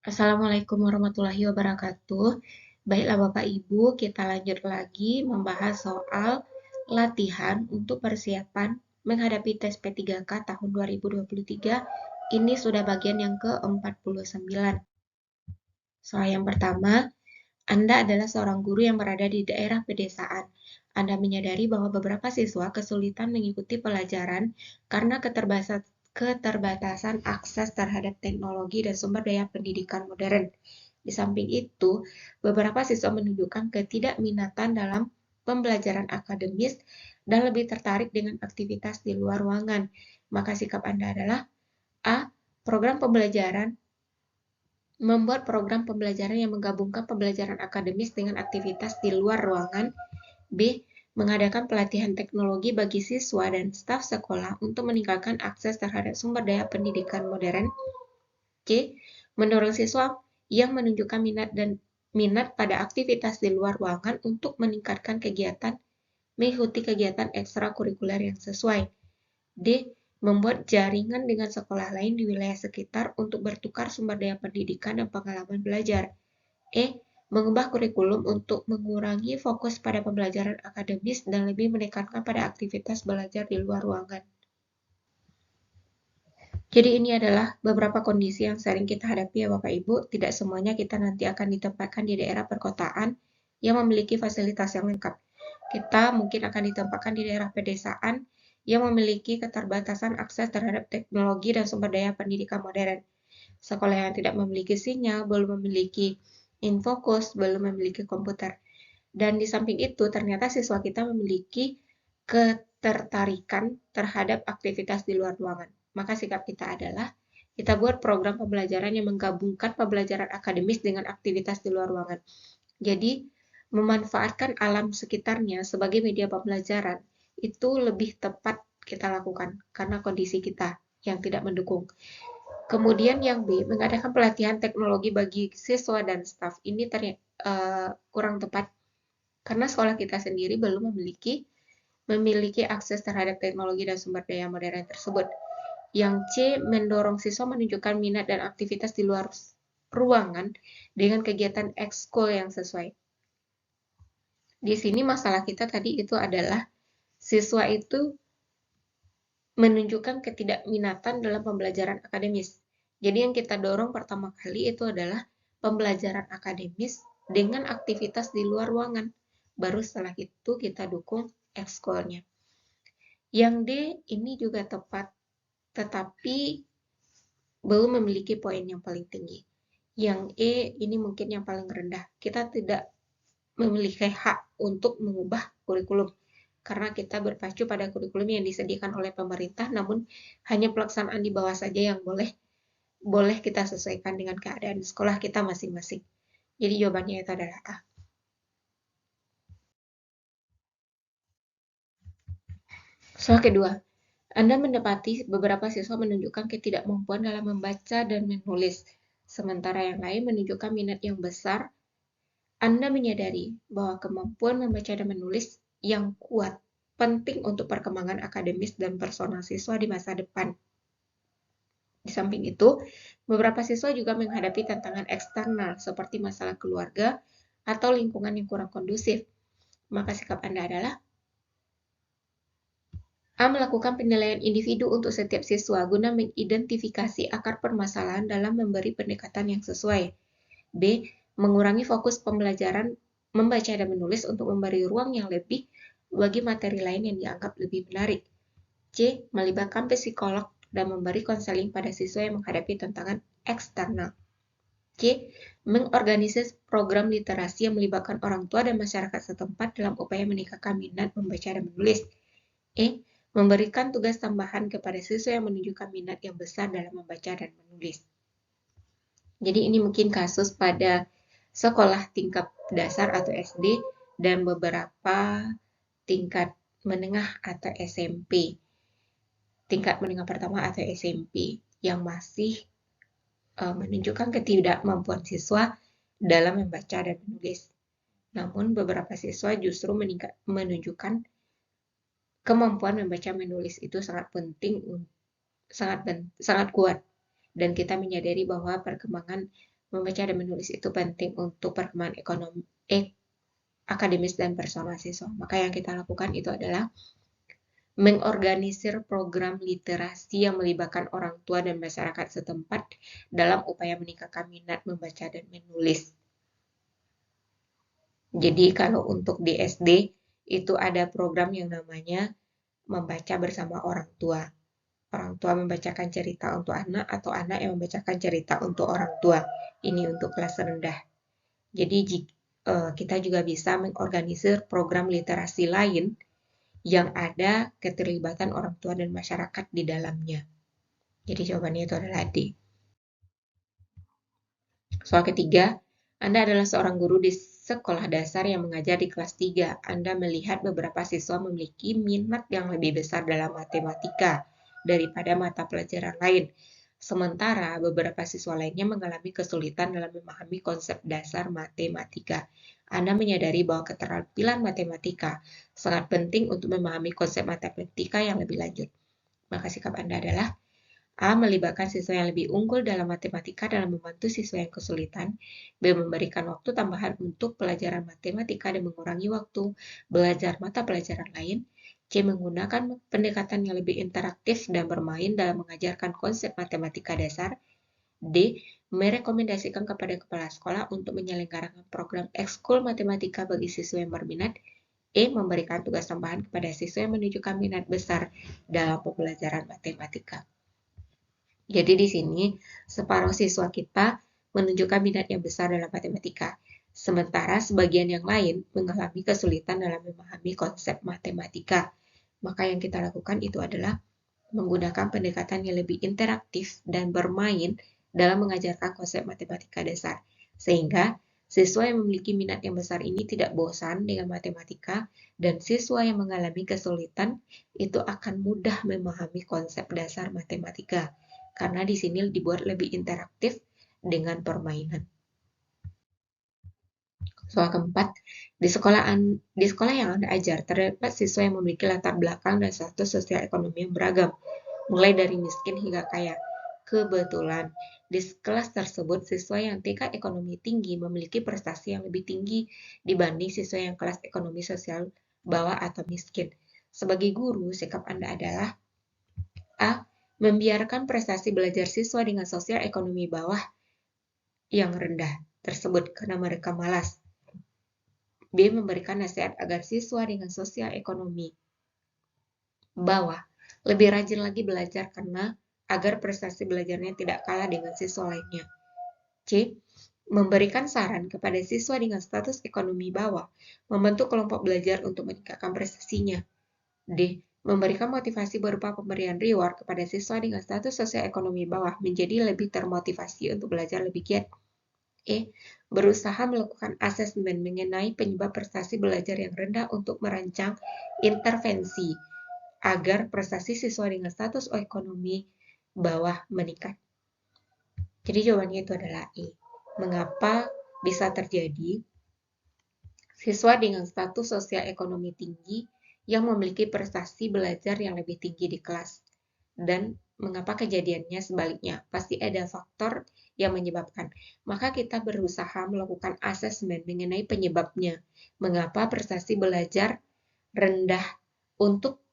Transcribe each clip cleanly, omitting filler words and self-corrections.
Assalamualaikum warahmatullahi wabarakatuh. Baiklah Bapak Ibu, kita lanjut lagi membahas soal latihan untuk persiapan menghadapi tes P3K tahun 2023. Ini sudah bagian yang ke-49. Soal yang pertama, Anda adalah seorang guru yang berada di daerah pedesaan. Anda menyadari bahwa beberapa siswa kesulitan mengikuti pelajaran karena keterbatasan akses terhadap teknologi dan sumber daya pendidikan modern. Di samping itu, beberapa siswa menunjukkan ketidakminatan dalam pembelajaran akademis dan lebih tertarik dengan aktivitas di luar ruangan. Maka sikap Anda adalah A. Membuat program pembelajaran yang menggabungkan pembelajaran akademis dengan aktivitas di luar ruangan. B. Mengadakan pelatihan teknologi bagi siswa dan staf sekolah untuk meningkatkan akses terhadap sumber daya pendidikan modern. C. Mendorong siswa yang menunjukkan minat pada aktivitas di luar ruangan untuk mengikuti kegiatan ekstrakurikuler yang sesuai. D. Membuat jaringan dengan sekolah lain di wilayah sekitar untuk bertukar sumber daya pendidikan dan pengalaman belajar. E. Mengubah kurikulum untuk mengurangi fokus pada pembelajaran akademis dan lebih menekankan pada aktivitas belajar di luar ruangan. Jadi ini adalah beberapa kondisi yang sering kita hadapi ya Bapak Ibu. Tidak semuanya kita nanti akan ditempatkan di daerah perkotaan yang memiliki fasilitas yang lengkap. Kita mungkin akan ditempatkan di daerah pedesaan yang memiliki keterbatasan akses terhadap teknologi dan sumber daya pendidikan modern. Sekolah yang tidak memiliki sinyal, belum memiliki infokus, belum memiliki komputer. Dan di samping itu, ternyata siswa kita memiliki ketertarikan terhadap aktivitas di luar ruangan. Maka sikap kita adalah, kita buat program pembelajaran yang menggabungkan pembelajaran akademis dengan aktivitas di luar ruangan. Jadi, memanfaatkan alam sekitarnya sebagai media pembelajaran, itu lebih tepat kita lakukan, karena kondisi kita yang tidak mendukung. Kemudian yang B, mengadakan pelatihan teknologi bagi siswa dan staf. Ini kurang tepat karena sekolah kita sendiri belum memiliki akses terhadap teknologi dan sumber daya modern tersebut. Yang C, mendorong siswa menunjukkan minat dan aktivitas di luar ruangan dengan kegiatan ekskul yang sesuai. Di sini masalah kita tadi itu adalah siswa itu menunjukkan ketidakminatan dalam pembelajaran akademis. Jadi yang kita dorong pertama kali itu adalah pembelajaran akademis dengan aktivitas di luar ruangan. Baru setelah itu kita dukung ekskulnya. Yang D ini juga tepat, tetapi belum memiliki poin yang paling tinggi. Yang E ini mungkin yang paling rendah. Kita tidak memiliki hak untuk mengubah kurikulum karena kita berpacu pada kurikulum yang disediakan oleh pemerintah, namun hanya pelaksanaan di bawah saja yang boleh kita sesuaikan dengan keadaan sekolah kita masing-masing. Jadi jawabannya itu adalah A. Soal kedua, Anda mendapati beberapa siswa menunjukkan ketidakmampuan dalam membaca dan menulis, sementara yang lain menunjukkan minat yang besar. Anda menyadari bahwa kemampuan membaca dan menulis yang kuat penting untuk perkembangan akademis dan personal siswa di masa depan. Di samping itu, beberapa siswa juga menghadapi tantangan eksternal seperti masalah keluarga atau lingkungan yang kurang kondusif. Maka sikap Anda adalah A. Melakukan penilaian individu untuk setiap siswa guna mengidentifikasi akar permasalahan dalam memberi pendekatan yang sesuai. B. Mengurangi fokus pembelajaran membaca dan menulis untuk memberi ruang yang lebih bagi materi lain yang dianggap lebih menarik. C. Melibatkan psikolog dan memberi konseling pada siswa yang menghadapi tantangan eksternal. C. Mengorganisir program literasi yang melibatkan orang tua dan masyarakat setempat dalam upaya meningkatkan minat membaca dan menulis. E. Memberikan tugas tambahan kepada siswa yang menunjukkan minat yang besar dalam membaca dan menulis. Jadi ini mungkin kasus pada sekolah tingkat dasar atau SD dan beberapa tingkat menengah atau SMP. Tingkat menengah pertama atau SMP yang masih menunjukkan ketidakmampuan siswa dalam membaca dan menulis. Namun beberapa siswa justru menunjukkan kemampuan membaca menulis itu sangat penting, sangat kuat. Dan kita menyadari bahwa perkembangan Membaca dan menulis itu penting untuk perkembangan ekonomi, akademis dan personal siswa. Maka yang kita lakukan itu adalah mengorganisir program literasi yang melibatkan orang tua dan masyarakat setempat dalam upaya meningkatkan minat membaca dan menulis. Jadi kalau untuk di SD itu ada program yang namanya membaca bersama orang tua. Orang tua membacakan cerita untuk anak atau anak yang membacakan cerita untuk orang tua. Ini untuk kelas rendah. Jadi kita juga bisa mengorganisir program literasi lain yang ada keterlibatan orang tua dan masyarakat di dalamnya. Jadi jawabannya itu adalah D. Soal ketiga, Anda adalah seorang guru di sekolah dasar yang mengajar di kelas 3. Anda melihat beberapa siswa memiliki minat yang lebih besar dalam matematika daripada mata pelajaran lain. Sementara beberapa siswa lainnya mengalami kesulitan dalam memahami konsep dasar matematika. Anda menyadari bahwa keterampilan matematika sangat penting untuk memahami konsep matematika yang lebih lanjut. Maka sikap Anda adalah A. Melibatkan siswa yang lebih unggul dalam matematika dalam membantu siswa yang kesulitan. B. Memberikan waktu tambahan untuk pelajaran matematika dan mengurangi waktu belajar mata pelajaran lain. C. Menggunakan pendekatan yang lebih interaktif dan bermain dalam mengajarkan konsep matematika dasar. D. Merekomendasikan kepada kepala sekolah untuk menyelenggarakan program ekskul matematika bagi siswa yang berminat. E. Memberikan tugas tambahan kepada siswa yang menunjukkan minat besar dalam pembelajaran matematika. Jadi di sini separuh siswa kita menunjukkan minat yang besar dalam matematika, sementara sebagian yang lain mengalami kesulitan dalam memahami konsep matematika. Maka yang kita lakukan itu adalah menggunakan pendekatan yang lebih interaktif dan bermain dalam mengajarkan konsep matematika dasar, sehingga siswa yang memiliki minat yang besar ini tidak bosan dengan matematika, dan siswa yang mengalami kesulitan itu akan mudah memahami konsep dasar matematika, karena di sini dibuat lebih interaktif dengan permainan. Soal keempat, di sekolah yang Anda ajar, terdapat siswa yang memiliki latar belakang dan status sosial ekonomi yang beragam, mulai dari miskin hingga kaya. Kebetulan, di kelas tersebut, siswa yang tingkat ekonomi tinggi memiliki prestasi yang lebih tinggi dibanding siswa yang kelas ekonomi sosial bawah atau miskin. Sebagai guru, sikap Anda adalah A. Membiarkan prestasi belajar siswa dengan sosial ekonomi bawah yang rendah tersebut karena mereka malas. B. Memberikan nasihat agar siswa dengan sosial ekonomi bawah lebih rajin lagi belajar karena agar prestasi belajarnya tidak kalah dengan siswa lainnya. C. Memberikan saran kepada siswa dengan status ekonomi bawah membentuk kelompok belajar untuk meningkatkan prestasinya. D. Memberikan motivasi berupa pemberian reward kepada siswa dengan status sosial ekonomi bawah menjadi lebih termotivasi untuk belajar lebih giat. E. Berusaha melakukan asesmen mengenai penyebab prestasi belajar yang rendah untuk merancang intervensi agar prestasi siswa dengan status ekonomi bawah meningkat. Jadi jawabannya itu adalah E. Mengapa bisa terjadi siswa dengan status sosial ekonomi tinggi yang memiliki prestasi belajar yang lebih tinggi di kelas? Dan mengapa kejadiannya sebaliknya? Pasti ada faktor yang menyebabkan. Maka kita berusaha melakukan asesmen mengenai penyebabnya. Mengapa prestasi belajar rendah untuk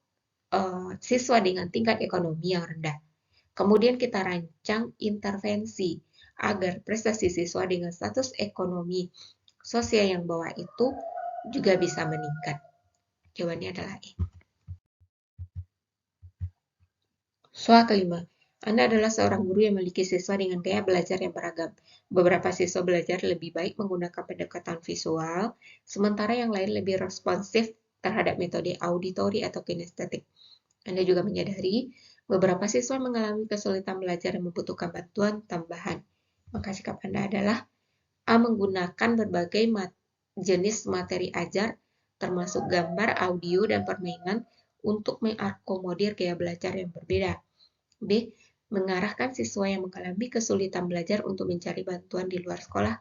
siswa dengan tingkat ekonomi yang rendah. Kemudian kita rancang intervensi agar prestasi siswa dengan status ekonomi sosial yang bawah itu juga bisa meningkat. Jawabannya adalah E. Soal kelima, Anda adalah seorang guru yang memiliki siswa dengan gaya belajar yang beragam. Beberapa siswa belajar lebih baik menggunakan pendekatan visual, sementara yang lain lebih responsif terhadap metode auditori atau kinestetik. Anda juga menyadari beberapa siswa mengalami kesulitan belajar dan membutuhkan bantuan tambahan. Maka sikap Anda adalah A. Menggunakan berbagai jenis materi ajar, termasuk gambar, audio, dan permainan untuk mengakomodir gaya belajar yang berbeda. B. Mengarahkan siswa yang mengalami kesulitan belajar untuk mencari bantuan di luar sekolah.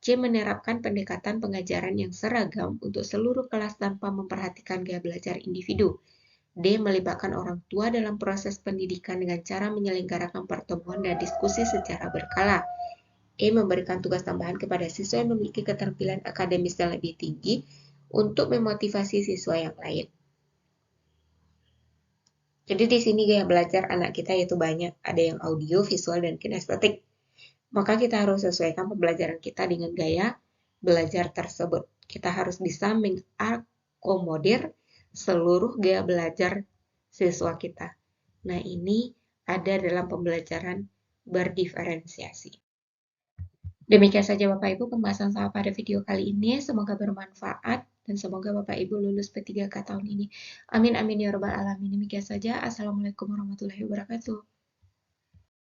C. Menerapkan pendekatan pengajaran yang seragam untuk seluruh kelas tanpa memperhatikan gaya belajar individu. D. Melibatkan orang tua dalam proses pendidikan dengan cara menyelenggarakan pertemuan dan diskusi secara berkala. E. Memberikan tugas tambahan kepada siswa yang memiliki keterampilan akademis yang lebih tinggi untuk memotivasi siswa yang lain. Jadi di sini gaya belajar anak kita yaitu banyak, ada yang audio, visual, dan kinestetik. Maka kita harus sesuaikan pembelajaran kita dengan gaya belajar tersebut. Kita harus bisa mengakomodir seluruh gaya belajar siswa kita. Nah, ini ada dalam pembelajaran berdiferensiasi. Demikian saja Bapak Ibu pembahasan saya pada video kali ini. Semoga bermanfaat dan semoga Bapak Ibu lulus P3K tahun ini. Amin amin ya robbal alamin. Demikian saja. Assalamualaikum warahmatullahi wabarakatuh.